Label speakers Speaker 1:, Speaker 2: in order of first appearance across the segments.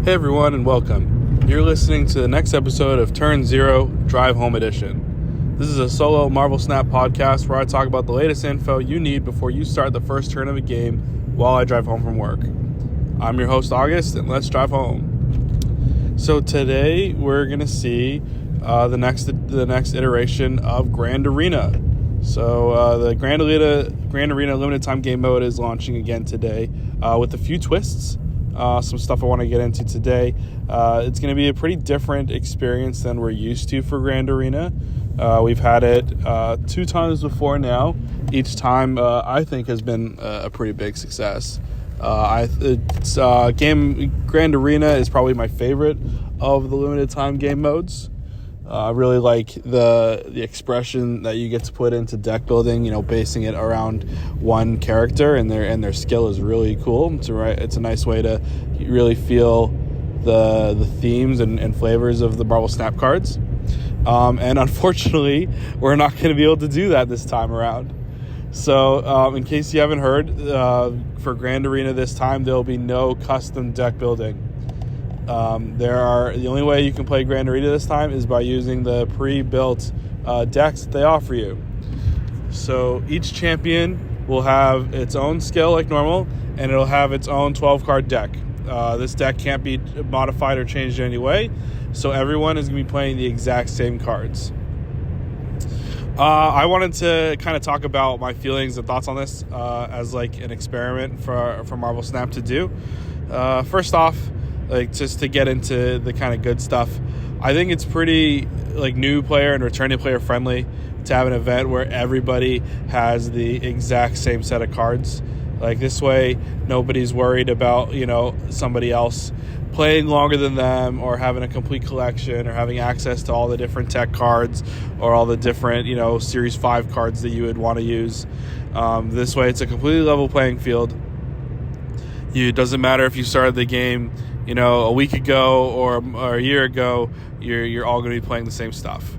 Speaker 1: Hey everyone, and welcome. You're listening to the next episode of Turn Zero Drive Home Edition. This is a solo Marvel Snap podcast where I talk about the latest info you need before you start the first turn of a game while I drive home from work. I'm your host August, and let's drive home. So today we're gonna see the next iteration of Grand Arena. So the Grand Arena limited time game mode is launching again today with a few twists. Some stuff I want to get into today. It's going to be a pretty different experience than we're used to for Grand Arena. We've had it 2 times before now. Each time I think has been a pretty big success. Grand Arena is probably my favorite of the limited time game modes. I really like the expression that you get to put into deck building, basing it around one character, and their skill is really cool. It's a nice way to really feel the themes and flavors of the Marvel Snap cards. And unfortunately, we're not going to be able to do that this time around. So in case you haven't heard, for Grand Arena this time, there will be no custom deck building. The only way you can play Grand Arena this time is by using the pre-built decks that they offer you. So each champion will have its own skill like normal, and it'll have its own 12-card deck. This deck can't be modified or changed in any way, so everyone is going to be playing the exact same cards. I wanted to kind of talk about my feelings and thoughts on this as like an experiment for Marvel Snap to do. First off, just to get into the kind of good stuff, I think it's pretty new player and returning player friendly to have an event where everybody has the exact same set of cards. This way, nobody's worried about somebody else playing longer than them, or having a complete collection, or having access to all the different tech cards, or all the different Series 5 cards that you would want to use. This way, it's a completely level playing field. It doesn't matter if you started the game a week ago or a year ago, you're all going to be playing the same stuff.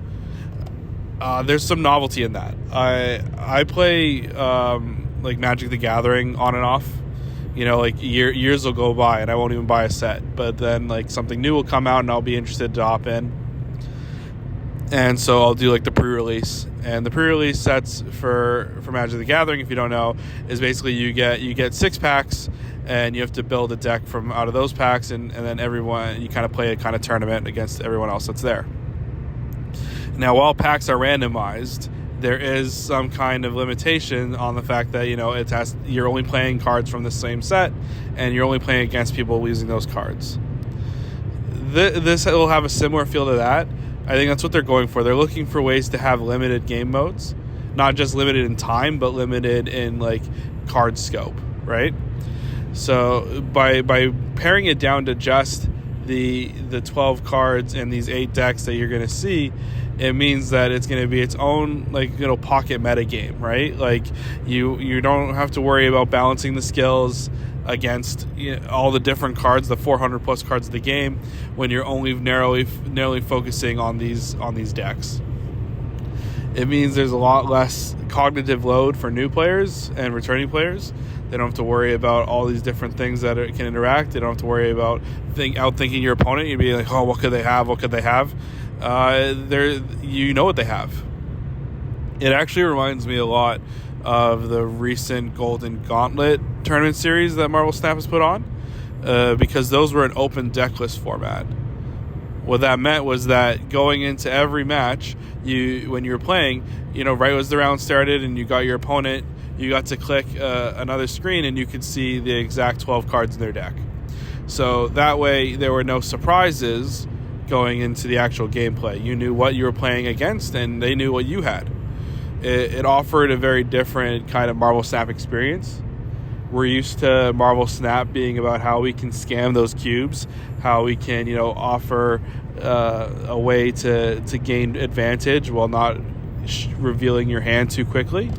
Speaker 1: There's some novelty in that. I play Magic the Gathering on and off. Years will go by and I won't even buy a set, but then something new will come out and I'll be interested to hop in. And so I'll do the pre-release. And the pre-release sets for Magic the Gathering, if you don't know, is basically you get 6 packs, and you have to build a deck from out of those packs, and then everyone, you kind of play a kind of tournament against everyone else that's there. Now, while packs are randomized, there is some kind of limitation on the fact that you're only playing cards from the same set, and you're only playing against people using those cards. This will have a similar feel to that. I think that's what they're going for. They're looking for ways to have limited game modes, not just limited in time, but limited in card scope, right? So by paring it down to just the 12 cards and these 8 decks that you're going to see, it means that it's going to be its own pocket meta game, right? You don't have to worry about balancing the skills against all the different cards, the 400 plus cards of the game, when you're only narrowly focusing on these decks. It means there's a lot less cognitive load for new players and returning players. They don't have to worry about all these different things that can interact. They don't have to worry about outthinking your opponent. You'd be like, oh, what could they have? What could they have? You know what they have. It actually reminds me a lot of the recent Golden Gauntlet tournament series that Marvel Snap has put on, because those were an open deck list format. What that meant was that going into every match, when you were playing, right as the round started and you got your opponent, you got to click another screen and you could see the exact 12 cards in their deck. So that way there were no surprises going into the actual gameplay. You knew what you were playing against and they knew what you had. It offered a very different kind of Marvel Snap experience. We're used to Marvel Snap being about how we can scam those cubes, how we can offer a way to gain advantage while not revealing your hand too quickly.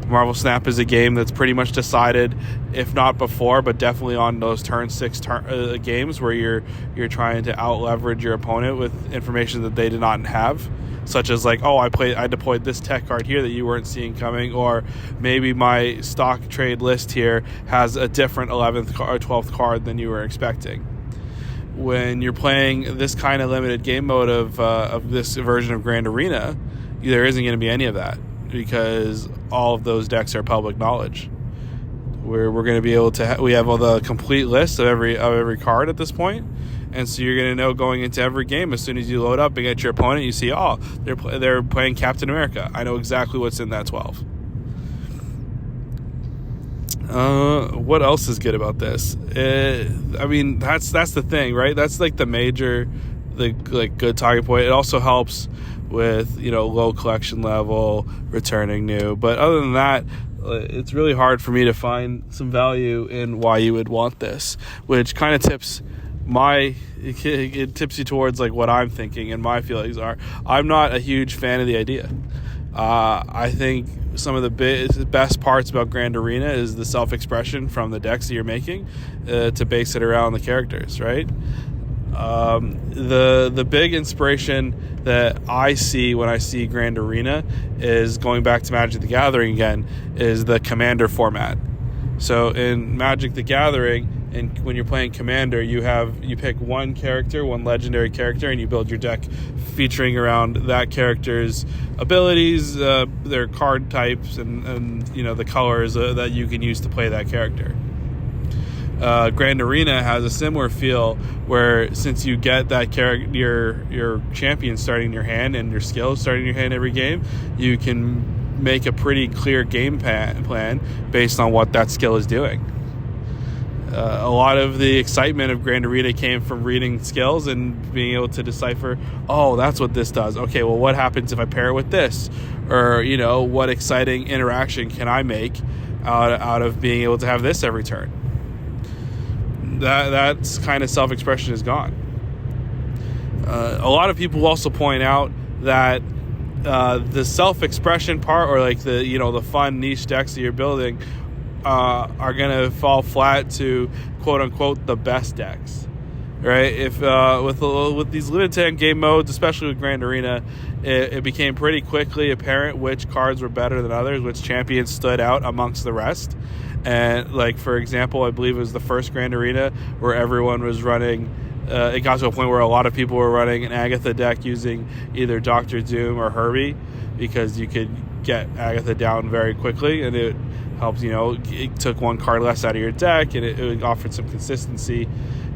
Speaker 1: Marvel Snap is a game that's pretty much decided, if not before, but definitely on those turn 6 games where you're trying to out leverage your opponent with information that they did not have. such as like, oh, I deployed this tech card here that you weren't seeing coming, or maybe my stock trade list here has a different 11th or 12th card than you were expecting. when you're playing this kind of limited game mode of this version of Grand Arena, there isn't going to be any of that, because all of those decks are public knowledge. We're going to be able to we have all the complete list of every card at this point, and so you're going to know going into every game, as soon as you load up and get your opponent, you see, oh, they're playing Captain America. I know exactly what's in that 12. What else is good about this? I mean, that's the thing, right? That's like the good talking point. It also helps with, low collection level, returning new. But other than that, it's really hard for me to find some value in why you would want this, which kind of tips you towards like what I'm thinking and my feelings are. I'm not a huge fan of the idea. I think some of the best parts about Grand Arena is the self-expression from the decks that you're making to base it around the characters, right? The big inspiration that I see when I see Grand Arena is, going back to Magic the Gathering again, is the Commander format. So in Magic the Gathering, and when you're playing Commander, you pick one character, one legendary character, and you build your deck featuring around that character's abilities, their card types, and the colors that you can use to play that character. Grand Arena has a similar feel, where since you get that character, your champion starting in your hand and your skills starting in your hand every game, you can make a pretty clear game plan based on what that skill is doing. A lot of the excitement of Grand Arena came from reading skills and being able to decipher, oh, that's what this does. Okay, well, what happens if I pair it with this? Or, what exciting interaction can I make out of being able to have this every turn? That's kind of self-expression is gone. A lot of people also point out that the self-expression part, or like the fun niche decks that you're building, are going to fall flat to quote unquote the best decks, right? If with these limited game modes, especially with Grand Arena, it became pretty quickly apparent which cards were better than others, which champions stood out amongst the rest. And like, for example, I believe it was the first Grand Arena where everyone was running, it got to a point where a lot of people were running an Agatha deck using either Dr. Doom or Herbie, because you could get Agatha down very quickly, and it helps, it took one card less out of your deck, and it offered some consistency.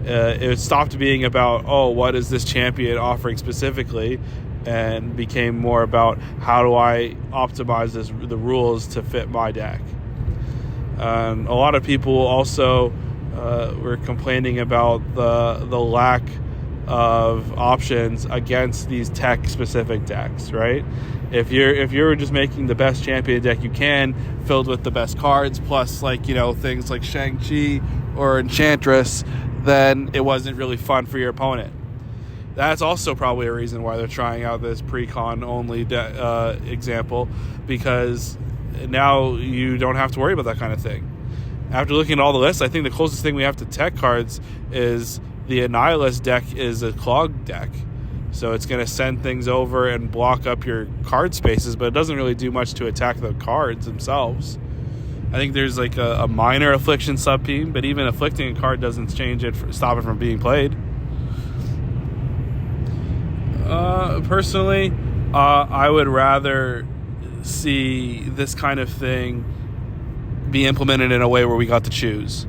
Speaker 1: It stopped being about, oh, what is this champion offering specifically, and became more about, how do I optimize the rules to fit my deck. A lot of people also were complaining about the lack of options against these tech-specific decks, right? If you're just making the best champion deck you can, filled with the best cards, plus things like Shang-Chi or Enchantress, then it wasn't really fun for your opponent. That's also probably a reason why they're trying out this pre-con only example, because now you don't have to worry about that kind of thing. After looking at all the lists, I think the closest thing we have to tech cards is the Annihilus deck is a clog deck. So it's going to send things over and block up your card spaces, but it doesn't really do much to attack the cards themselves. I think there's like a minor affliction sub-team, but even afflicting a card doesn't change it, stop it from being played. Personally, I would rather see this kind of thing be implemented in a way where we got to choose.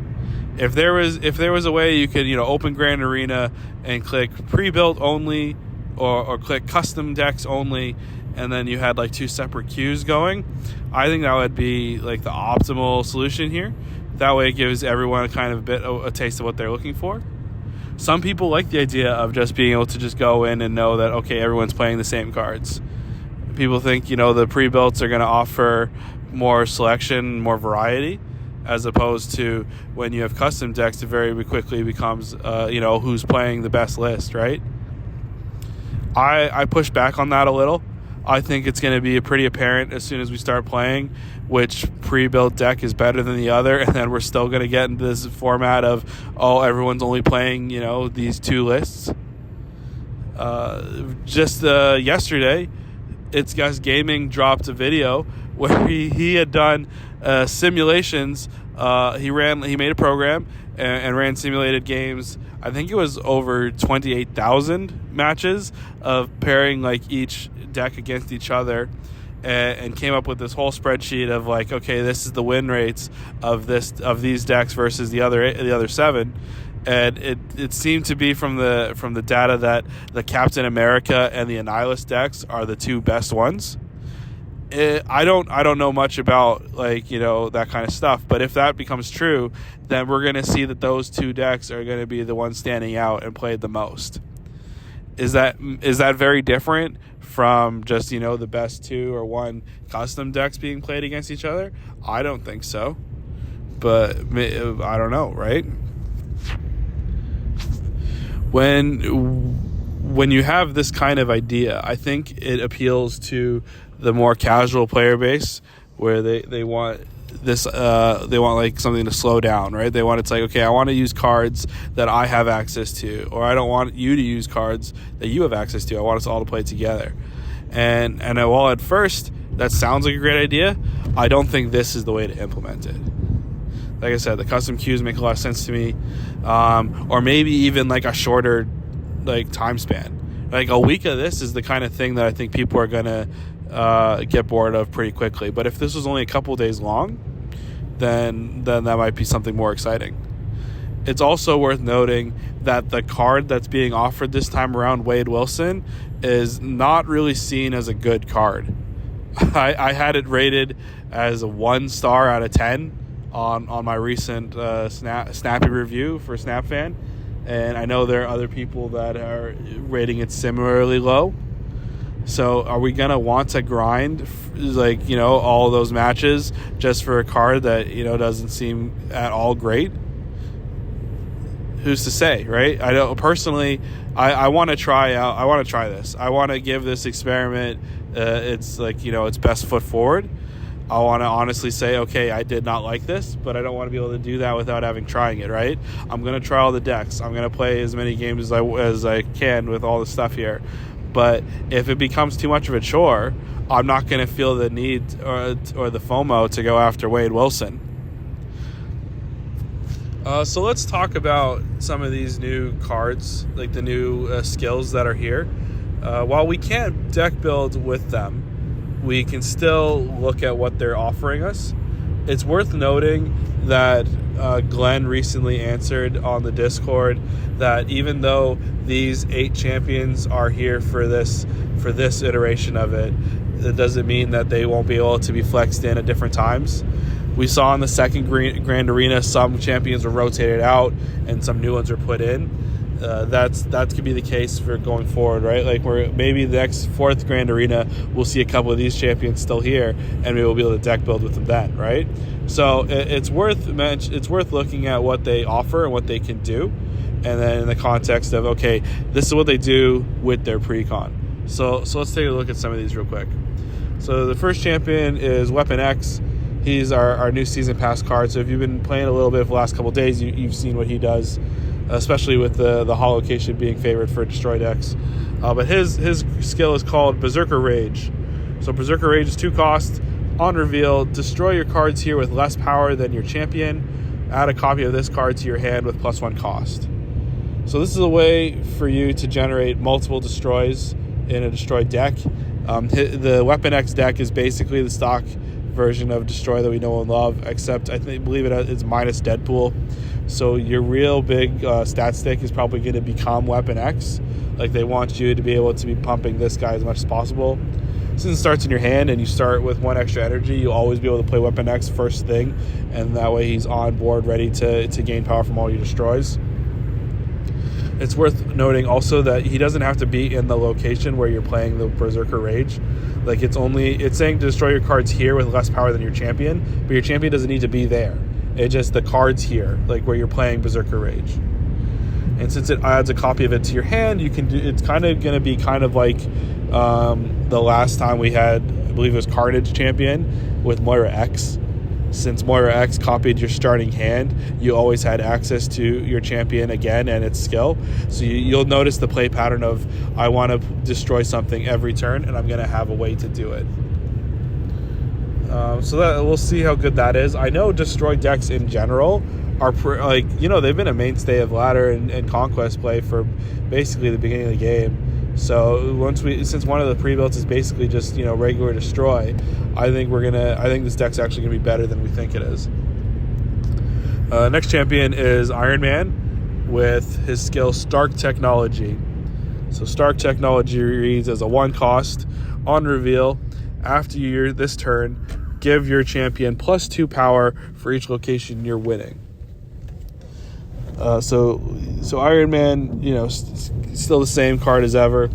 Speaker 1: If there was a way you could open Grand Arena and click pre-built only, or click custom decks only, and then you had like two separate queues going, I think that would be like the optimal solution here. That way it gives everyone a taste of what they're looking for. Some people like the idea of just being able to just go in and know that, okay, everyone's playing the same cards. People think, the pre-builts are going to offer more selection, more variety, as opposed to when you have custom decks, it very quickly becomes, who's playing the best list, right? I push back on that a little. I think it's going to be pretty apparent as soon as we start playing which pre-built deck is better than the other, and then we're still going to get into this format of, oh, everyone's only playing, these two lists. Just yesterday, It's Gus Gaming dropped a video where he had done simulations. He made a program, and ran simulated games. I think it was over 28,000 matches of pairing like each deck against each other, and came up with this whole spreadsheet of like, okay, this is the win rates of these decks versus the other 7. And it seemed to be from the data that the Captain America and the Annihilus decks are the 2 best ones. I don't know much about like, you know, that kind of stuff, but if that becomes true, then we're going to see that those 2 decks are going to be the ones standing out and played the most. Is that very different from just, you know, the best 2 or 1 custom decks being played against each other? I don't think so, but I don't know, right? When you have this kind of idea, I think it appeals to the more casual player base, where they want this they want like something to slow down, right? They want, it's like, okay, I want to use cards that I have access to, or I don't want you to use cards that you have access to. I want us all to play together. And while at first that sounds like a great idea, I don't think this is the way to implement it. Like I said, the custom queues make a lot of sense to me, or maybe even like a shorter like time span. Like a week of this is the kind of thing that I think people are gonna get bored of pretty quickly. But if this was only a couple days long, then that might be something more exciting. It's also worth noting that the card that's being offered this time around, Wade Wilson, is not really seen as a good card. I had it rated as a 1 star out of 10 on my recent Snappy review for SnapFan, and I know there are other people that are rating it similarly low. So are we gonna want to grind like, you know, all those matches just for a card that, you know, doesn't seem at all great? Who's to say, right? I don't personally. I want to try this. I want to give this experiment it's like, you know, its best foot forward. I want to honestly say, okay, I did not like this, but I don't want to be able to do that without having trying it, right? I'm going to try all the decks. I'm going to play as many games as I can with all the stuff here. But if it becomes too much of a chore, I'm not going to feel the need or the FOMO to go after Wade Wilson. So let's talk about some of these new cards, like the new skills that are here. While we can't deck build with them, we can still look at what they're offering us. It's worth noting that Glenn recently answered on the Discord that even though these 8 champions are here for this iteration of it, it doesn't mean that they won't be able to be flexed in at different times. We saw in the second Grand Arena some champions were rotated out and some new ones were put in. That could be the case for going forward, right? Like maybe the next 4th Grand Arena, we'll see a couple of these champions still here, and we will be able to deck build with them then, right? So it's worth looking at what they offer and what they can do, and then in the context of, okay, this is what they do with their precon. So let's take a look at some of these real quick. So the first champion is Weapon X. He's our new season pass card. So if you've been playing a little bit for the last couple of days, you've seen what he does, especially with the holocation being favored for destroy decks. But his skill is called Berserker Rage. So Berserker Rage is 2 cost. On reveal, destroy your cards here with less power than your champion. Add a copy of this card to your hand with +1 cost. So this is a way for you to generate multiple destroys in a destroyed deck. The Weapon X deck is basically the stock version of Destroy that we know and love, except I believe it's minus Deadpool. So your real big stat stick is probably going to become Weapon X. Like they want you to be able to be pumping this guy as much as possible. Since it starts in your hand and you start with 1 extra energy, you'll always be able to play Weapon X first thing, and that way he's on board ready to gain power from all your destroys. It's worth noting also that he doesn't have to be in the location where you're playing the Berserker Rage. Like it's saying to destroy your cards here with less power than your champion, but your champion doesn't need to be there. It's just the cards here, like where you're playing Berserker Rage. And since it adds a copy of it to your hand, you can do. It's kind of going to be kind of like the last time we had, I believe it was Carnage champion with Moira X. Since Moira X copied your starting hand, you always had access to your champion again and its skill. So you'll notice the play pattern of, I want to destroy something every turn, and I'm going to have a way to do it. So that we'll see how good that is. I know destroy decks in general they've been a mainstay of ladder and conquest play for basically the beginning of the game. So since one of the pre-builds is basically just regular destroy, I think this deck's actually gonna be better than we think it is. Next champion is Iron Man with his skill Stark Technology. So Stark Technology reads as a 1 cost on reveal. After this turn, give your champion +2 power for each location you're winning. So Iron Man, still the same card as ever.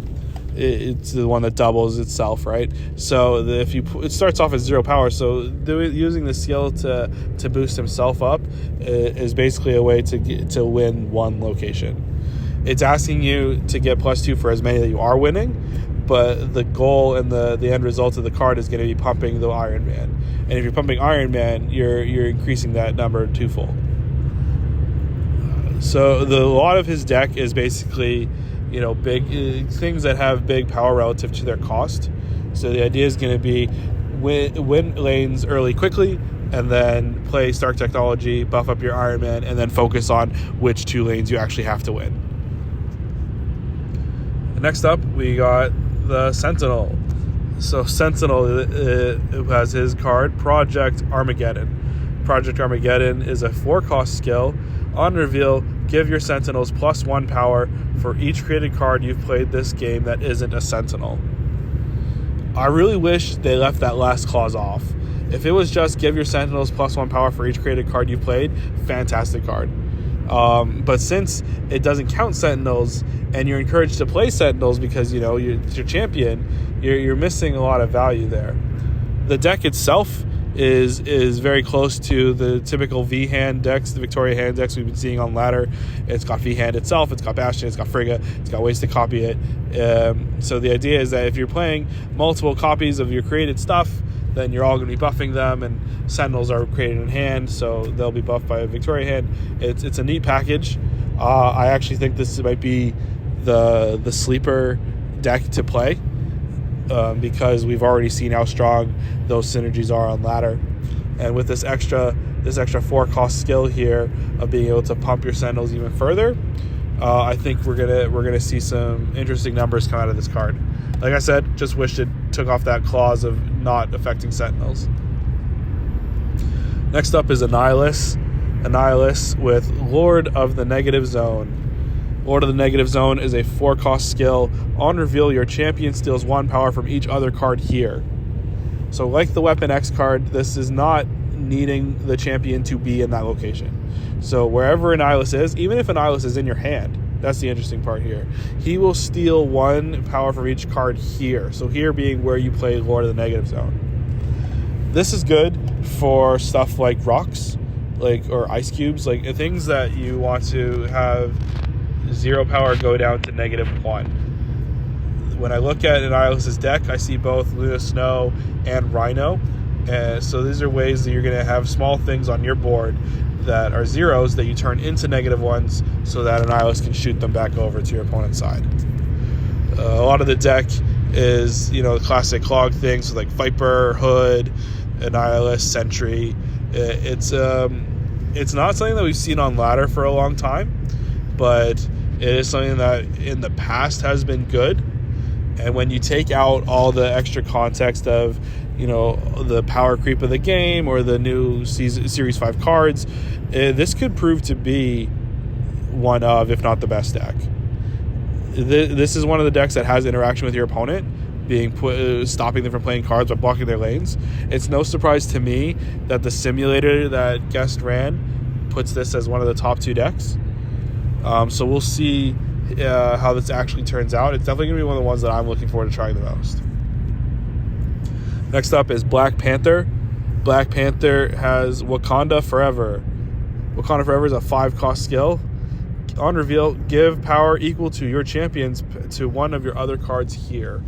Speaker 1: It's the one that doubles itself, right? So it starts off at 0 power. So using the skill to boost himself up is basically a way to win 1 location. It's asking you to get +2 for as many that you are winning, but the goal and the end result of the card is going to be pumping the Iron Man. And if you're pumping Iron Man, you're increasing that number twofold. So a lot of his deck is basically, big things that have big power relative to their cost. So the idea is going to be win lanes early quickly, and then play Stark Technology, buff up your Iron Man, and then focus on which 2 lanes you actually have to win. Next up, we got the Sentinel. So Sentinel has his card, Project Armageddon. Project Armageddon is a 4-cost skill. On reveal, give your Sentinels +1 power for each created card you've played this game that isn't a Sentinel. I really wish they left that last clause off. If it was just give your Sentinels +1 power for each created card you played, fantastic card. But since it doesn't count Sentinels, and you're encouraged to play Sentinels because you're your champion, you're missing a lot of value there. The deck itself is very close to the typical V-hand decks, the Victoria hand decks we've been seeing on ladder. It's got V-hand itself, it's got Bastion, it's got Frigga, it's got ways to copy it. So the idea is that if you're playing multiple copies of your created stuff, then you're all going to be buffing them, and Sentinels are created in hand, so they'll be buffed by a Victoria hand. It's a neat package. I actually think this might be the sleeper deck to play, because we've already seen how strong those synergies are on ladder, and with this extra 4-cost skill here of being able to pump your Sentinels even further, I think we're gonna see some interesting numbers come out of this card. Like I said, just wished it took off that clause of not affecting Sentinels. Next up is Annihilus. Annihilus with Lord of the Negative Zone. Lord of the Negative Zone is a 4-cost skill. On reveal, your champion steals 1 power from each other card here. So like the Weapon X card, this is not needing the champion to be in that location. So wherever Annihilus is, even if Annihilus is in your hand, that's the interesting part here, he will steal 1 power from each card here. So here being where you play Lord of the Negative Zone. This is good for stuff like rocks, or ice cubes, things that you want to have 0 power go down to -1. When I look at Annihilus' deck, I see both Luna Snow and Rhino. So these are ways that you're going to have small things on your board that are 0s that you turn into -1s so that Annihilus can shoot them back over to your opponent's side. A lot of the deck is, the classic clog things, so like Viper, Hood, Annihilus, Sentry. It's not something that we've seen on ladder for a long time, but it is something that in the past has been good. And when you take out all the extra context of, the power creep of the game or the new Series 5 cards, this could prove to be one of, if not the best deck. This is one of the decks that has interaction with your opponent, stopping them from playing cards by blocking their lanes. It's no surprise to me that the simulator that Guest ran puts this as one of the top 2 decks. So we'll see how this actually turns out. It's definitely going to be one of the ones that I'm looking forward to trying the most. Next up is Black Panther. Black Panther has Wakanda Forever. Wakanda Forever is a 5-cost skill. On reveal, give power equal to your champions to one of your other cards here.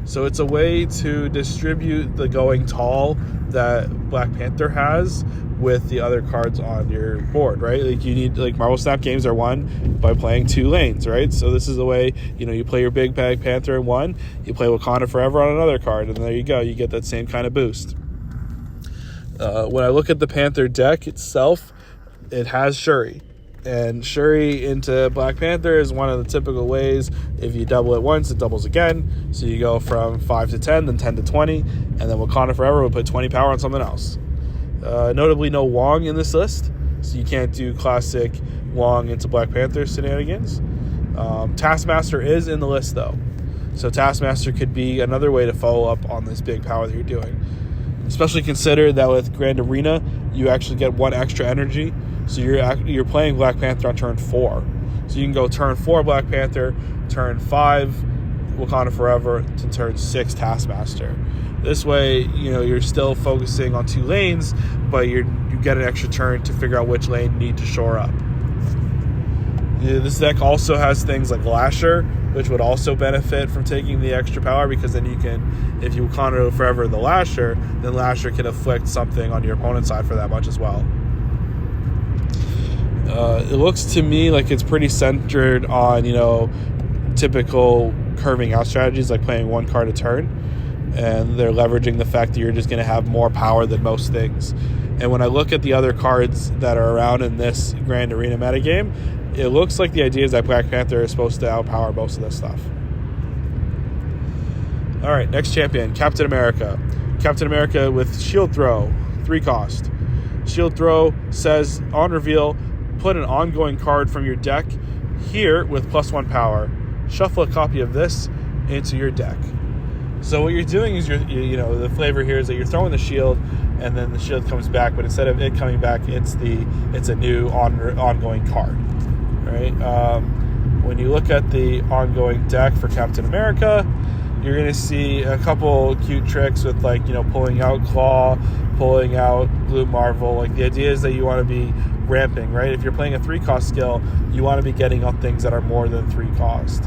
Speaker 1: So it's a way to distribute the going tall that Black Panther has with the other cards on your board, right? You need, Marvel Snap games are won by playing 2 lanes, right? So this is the way, you play your big Black Panther in one, you play Wakanda Forever on another card, and there you go, you get that same kind of boost. When I look at the Panther deck itself, it has Shuri. And Shuri into Black Panther is one of the typical ways. If you double it once, it doubles again. So you go from 5 to 10, then 10 to 20, and then Wakanda Forever will put 20 power on something else. Notably, no Wong in this list, so you can't do classic Wong into Black Panther shenanigans. Taskmaster is in the list, though. So Taskmaster could be another way to follow up on this big power that you're doing. Especially consider that with Grand Arena, you actually get 1 extra energy. So you're playing Black Panther on turn 4. So you can go turn 4 Black Panther, turn 5 Wakanda Forever, to turn 6 Taskmaster. This way, you're still focusing on 2 lanes, but you get an extra turn to figure out which lane you need to shore up. This deck also has things like Lasher, which would also benefit from taking the extra power, because then you can, if you Wakanda Forever the Lasher, then Lasher can afflict something on your opponent's side for that much as well. It looks to me like it's pretty centered on, typical curving out strategies like playing 1 card a turn. And they're leveraging the fact that you're just going to have more power than most things. And when I look at the other cards that are around in this Grand Arena metagame, it looks like the idea is that Black Panther is supposed to outpower most of this stuff. All right, next champion, Captain America. Captain America with Shield Throw, 3 cost. Shield Throw says, on reveal, put an ongoing card from your deck here with +1 power. Shuffle a copy of this into your deck. So what you're doing is the flavor here is that you're throwing the shield, and then the shield comes back, but instead of it coming back, it's a new ongoing card, right? When you look at the ongoing deck for Captain America, you're going to see a couple cute tricks with pulling out Claw, pulling out Blue Marvel. Like the idea is that you want to be ramping, right? If you're playing a 3-cost skill, you want to be getting up things that are more than 3 cost.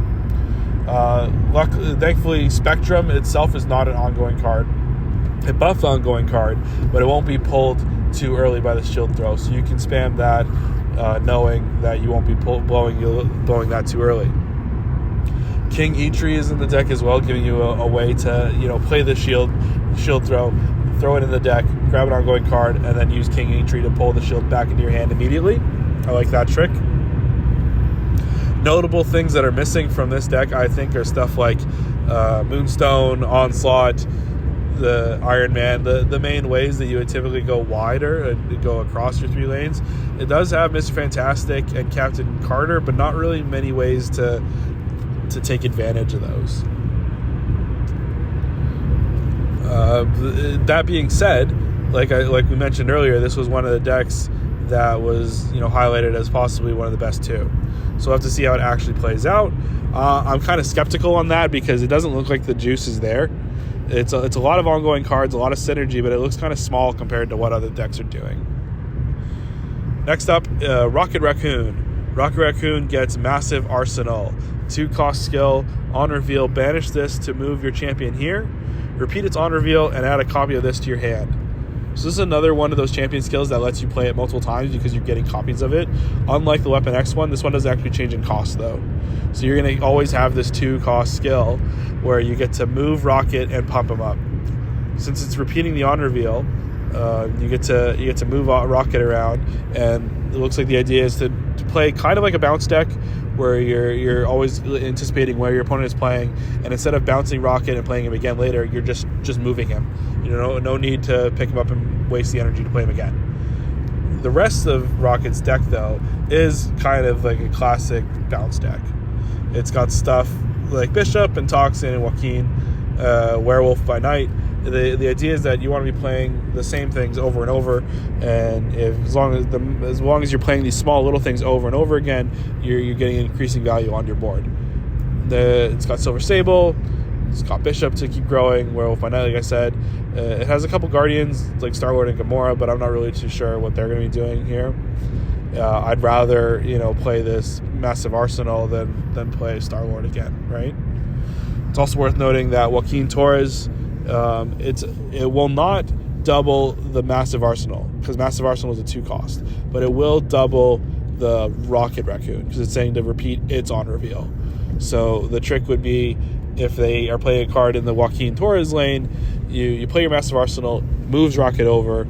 Speaker 1: Thankfully, Spectrum itself is not an ongoing card. It buffs ongoing card, but it won't be pulled too early by the shield throw, so you can spam that knowing that you won't be blowing that too early. King Eitri is in the deck as well, giving you a way to play the shield throw it in the deck, grab an ongoing card, and then use King Eitri to pull the shield back into your hand immediately. I like that trick. Notable things that are missing from this deck, I think, are stuff like Moonstone, Onslaught, the Iron Man, the main ways that you would typically go wider and go across your 3 lanes. It does have Mr. Fantastic and Captain Carter, but not really many ways to take advantage of those. That being said, like we mentioned earlier, this was one of the decks that was highlighted as possibly one of the best too. So we'll have to see how it actually plays out. I'm kind of skeptical on that because it doesn't look like the juice is there. It's a lot of ongoing cards, a lot of synergy, but it looks kind of small compared to what other decks are doing. Next up, Rocket Raccoon. Rocket Raccoon gets Massive Arsenal. 2-cost skill, on reveal, banish this to move your champion here. Repeat its on reveal and add a copy of this to your hand. So this is another one of those champion skills that lets you play it multiple times because you're getting copies of it. Unlike the Weapon X one, this one doesn't actually change in cost though. So you're going to always have this 2-cost skill where you get to move Rocket and pump him up. Since it's repeating the on reveal, you get to move Rocket around, and it looks like the idea is to play kind of like a bounce deck where you're always anticipating where your opponent is playing, and instead of bouncing Rocket and playing him again later, you're just moving him. No need to pick him up and waste the energy to play him again. The rest of Rocket's deck, though, is kind of like a classic bounce deck. It's got stuff like Bishop and Toxin and Joaquin, Werewolf by Night. The idea is that you want to be playing the same things over and over, and as long as you're playing these small little things over and over again, you're getting increasing value on your board. It's got Silver Sable, it's got Bishop to keep growing, Werewolf by Night, like I said. It has a couple Guardians like Star-Lord and Gamora, but I'm not really too sure what they're going to be doing here. I'd rather play this Massive Arsenal than play Star-Lord again, right? It's also worth noting that Joaquin Torres, it will not double the Massive Arsenal because Massive Arsenal is a 2-cost, but it will double the Rocket Raccoon because it's saying to repeat its on reveal. So the trick would be if they are playing a card in the Joaquin Torres lane, you play your Massive Arsenal, moves Rocket over,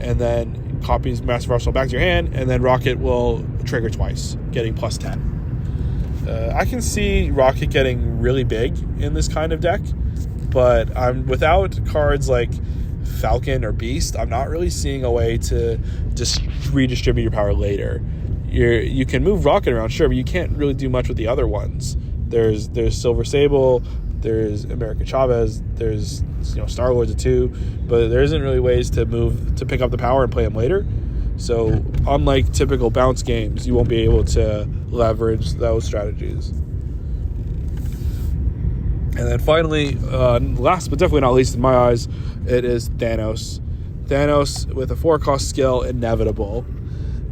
Speaker 1: and then copies Massive Arsenal back to your hand, and then Rocket will trigger twice, getting plus 10. I can see Rocket getting really big in this kind of deck, but I'm without cards like Falcon or Beast, I'm not really seeing a way to just redistribute your power later. You can move Rocket around, sure, but you can't really do much with the other ones. There's Silver Sable, there's America Chavez, there's Star-Lord's a 2, but there isn't really ways to pick up the power and play them later. So unlike typical bounce games, you won't be able to leverage those strategies. And then finally, last but definitely not least in my eyes, it is Thanos. Thanos with a 4-cost skill, Inevitable.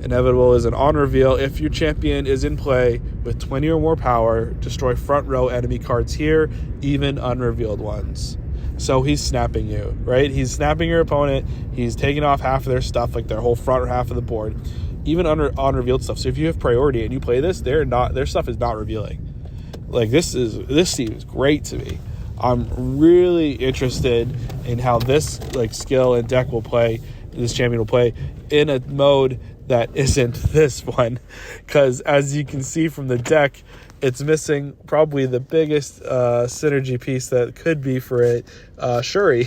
Speaker 1: Inevitable is an on reveal. If your champion is in play with 20 or more power, destroy front row enemy cards here, even unrevealed ones. So he's snapping you, right? He's snapping your opponent. He's taking off half of their stuff, like their whole front half of the board, even unrevealed stuff. So if you have priority and you play this, their stuff is not revealing. Like this seems great to me. I'm really interested in how this skill and deck will play. This champion will play in a mode that isn't this one, because as you can see from the deck, it's missing probably the biggest synergy piece that could be for it, Shuri.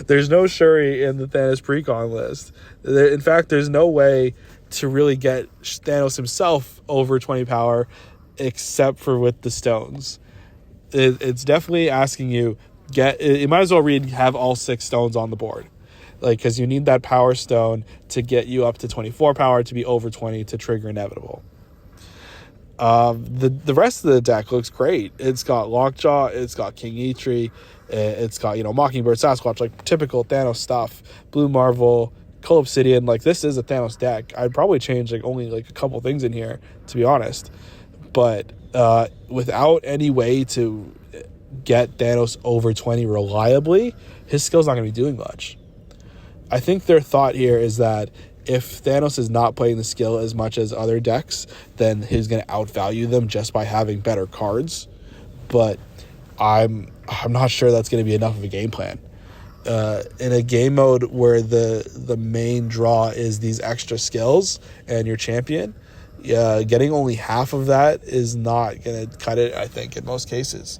Speaker 1: There's no Shuri in the Thanos precon list. In fact, there's no way to really get Thanos himself over 20 power except for with the stones. It's definitely asking you, you might as well have all 6 stones on the board. Because you need that power stone to get you up to 24 power to be over 20 to trigger Inevitable. The rest of the deck looks great. It's got Lockjaw, it's got King Eitri, it's got Mockingbird, Sasquatch, like typical Thanos stuff. Blue Marvel, Coal Obsidian. This is a Thanos deck. I'd probably change only a couple things in here, to be honest. But without any way to get Thanos over 20 reliably, his skill's not going to be doing much. I think their thought here is that if Thanos is not playing the skill as much as other decks, then he's going to outvalue them just by having better cards. But I'm not sure that's going to be enough of a game plan. In a game mode where the main draw is these extra skills and your champion, getting only half of that is not going to cut it, I think, in most cases.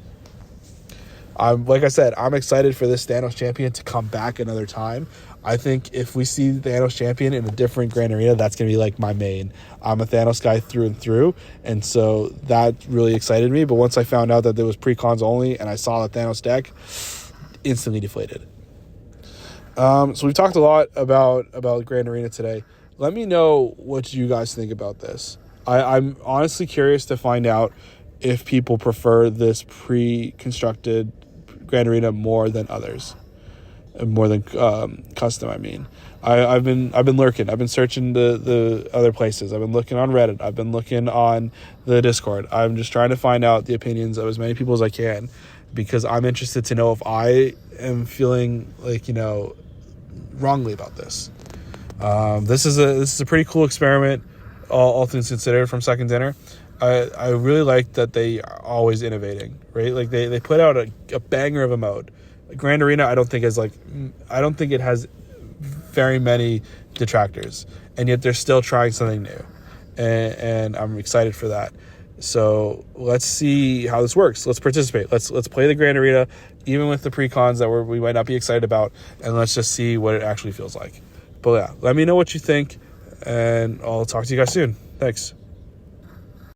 Speaker 1: Like I said, I'm excited for this Thanos champion to come back another time. I think if we see Thanos champion in a different Grand Arena, that's going to be my main. I'm a Thanos guy through and through, and so that really excited me. But once I found out that there was precons only and I saw the Thanos deck, instantly deflated. So we've talked a lot about Grand Arena today. Let me know what you guys think about this. I'm honestly curious to find out if people prefer this pre-constructed Grand Arena more than others. More than custom, I mean. I've been lurking. I've been searching the other places. I've been looking on Reddit. I've been looking on the Discord. I'm just trying to find out the opinions of as many people as I can, because I'm interested to know if I am feeling wrongly about this. This is a pretty cool experiment, all things considered, from Second Dinner. I really like that they are always innovating, right? They put out a banger of a mode. Grand Arena, I don't think it has very many detractors, and yet they're still trying something new, and I'm excited for that. So let's see how this works. Let's participate. Let's play the Grand Arena, even with the precons that we might not be excited about, and let's just see what it actually feels like. But yeah, let me know what you think, and I'll talk to you guys soon. Thanks.